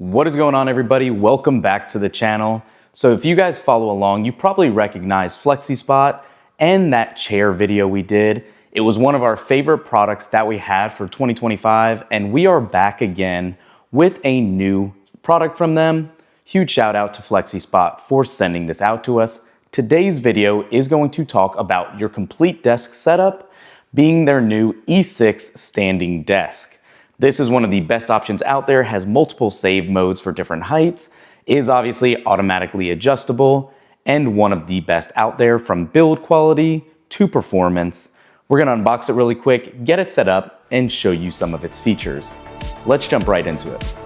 What is going on, everybody? Welcome back to the channel. So if you guys follow along, you probably recognize FlexiSpot and that chair video we did. It was one of our favorite products that we had for 2025, and we are back again with a new product from them. Huge shout out to FlexiSpot for sending this out to us. Today's video is going to talk about your complete desk setup, being their new E6 standing desk. This is one of the best options out there, has multiple save modes for different heights, is obviously automatically adjustable, and one of the best out there from build quality to performance. We're gonna unbox it really quick, get it set up, and show you some of its features. Let's jump right into it.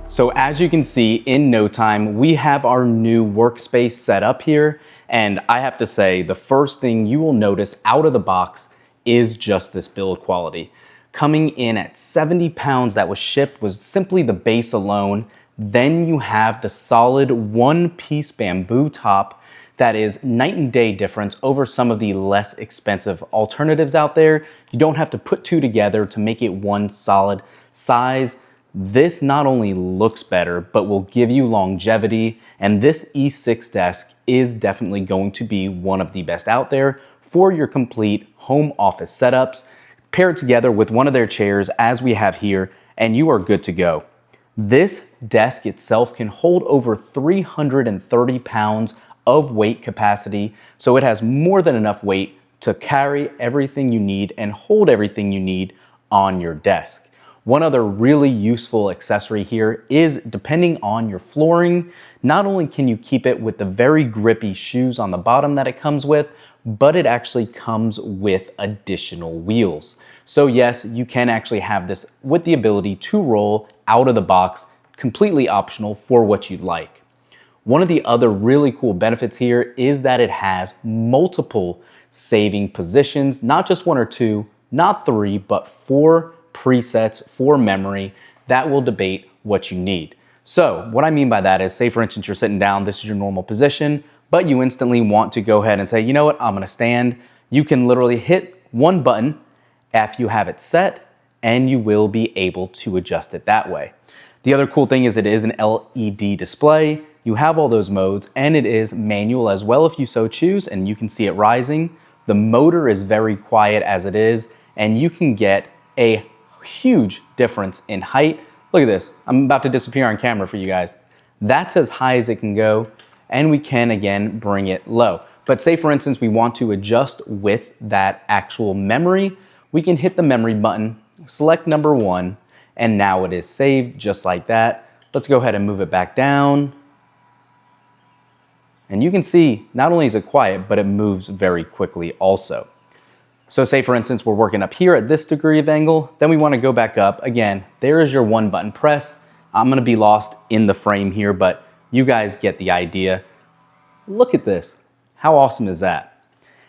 So as you can see, in no time, we have our new workspace set up here. And I have to say, the first thing you will notice out of the box is just this build quality. Coming in at 70 pounds that was shipped was simply the base alone. Then you have the solid one-piece bamboo top that is night and day difference over some of the less expensive alternatives out there. You don't have to put two together to make it one solid size. This not only looks better, but will give you longevity, and this E6 desk is definitely going to be one of the best out there for your complete home office setups. Pair it together with one of their chairs as we have here, and you are good to go. This desk itself can hold over 330 pounds of weight capacity, so it has more than enough weight to carry everything you need and hold everything you need on your desk. One other really useful accessory here is, depending on your flooring, not only can you keep it with the very grippy shoes on the bottom that it comes with, but it actually comes with additional wheels. So yes, you can actually have this with the ability to roll out of the box, completely optional for what you'd like. One of the other really cool benefits here is that it has multiple saving positions, not just one or two, not three, but four presets for memory that will debate what you need. So what I mean by that is, say for instance, you're sitting down, this is your normal position, but you instantly want to go ahead and say, you know what, I'm gonna stand. You can literally hit one button after you have it set, and you will be able to adjust it that way. The other cool thing is it is an LED display. You have all those modes, and it is manual as well if you so choose, and you can see it rising. The motor is very quiet as it is, and you can get a huge difference in height. Look at this. I'm about to disappear on camera for you guys. That's as high as it can go, and we can again bring it low. But say for instance we want to adjust with that actual memory, we can hit the memory button, select number 1, and now it is saved just like that. Let's go ahead and move it back down. And you can see not only is it quiet, but it moves very quickly also. So say for instance, we're working up here at this degree of angle, then we want to go back up. Again, there is your one button press. I'm going to be lost in the frame here, but you guys get the idea. Look at this. How awesome is that?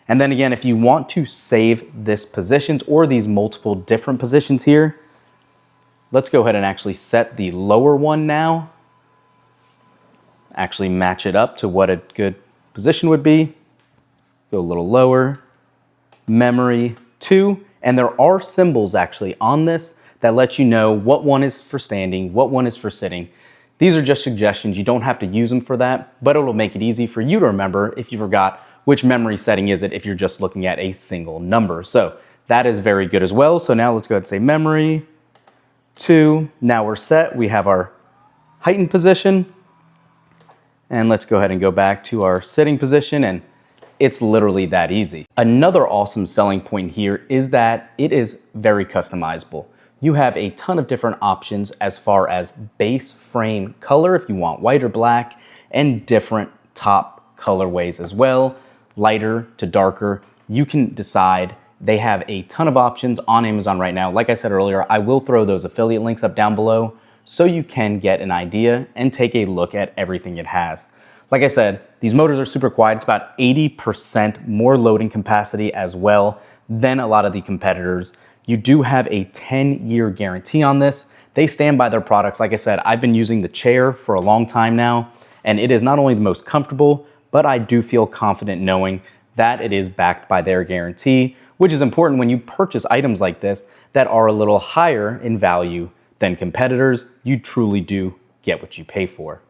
And then again, if you want to save this positions or these multiple different positions here, let's go ahead and actually set the lower one now. Actually match it up to what a good position would be. Go a little lower. Memory 2, and there are symbols actually on this that let you know what one is for standing, what one is for sitting. These are just suggestions. You don't have to use them for that, but it'll make it easy for you to remember if you forgot which memory setting is it if you're just looking at a single number. So that is very good as well. So now let's go ahead and say memory 2. Now we're set. We have our heightened position, and let's go ahead and go back to our sitting position, and it's literally that easy. Another awesome selling point here is that it is very customizable. You have a ton of different options as far as base frame color if you want white or black, and different top colorways as well, lighter to darker, you can decide. They have a ton of options on Amazon right now. Like I said earlier, I will throw those affiliate links up down below so you can get an idea and take a look at everything it has. Like I said, these motors are super quiet. It's about 80% more loading capacity as well than a lot of the competitors. You do have a 10-year guarantee on this. They stand by their products. Like I said, I've been using the chair for a long time now, and it is not only the most comfortable, but I do feel confident knowing that it is backed by their guarantee, which is important when you purchase items like this that are a little higher in value than competitors. You truly do get what you pay for.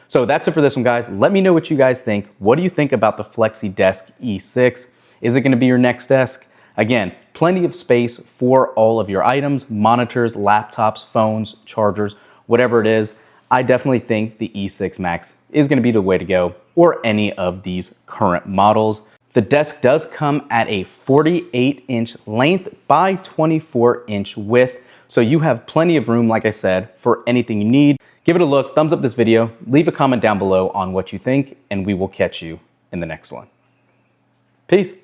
So that's it for this one, guys. Let me know what you guys think. What do you think about the FlexiDesk E6? Is it going to be your next desk? Again, plenty of space for all of your items, monitors, laptops, phones, chargers, whatever it is. I definitely think the E6 Max is going to be the way to go, or any of these current models. The desk does come at a 48-inch length by 24-inch width, so you have plenty of room, like I said, for anything you need. Give it a look, thumbs up this video, leave a comment down below on what you think, and we will catch you in the next one. Peace.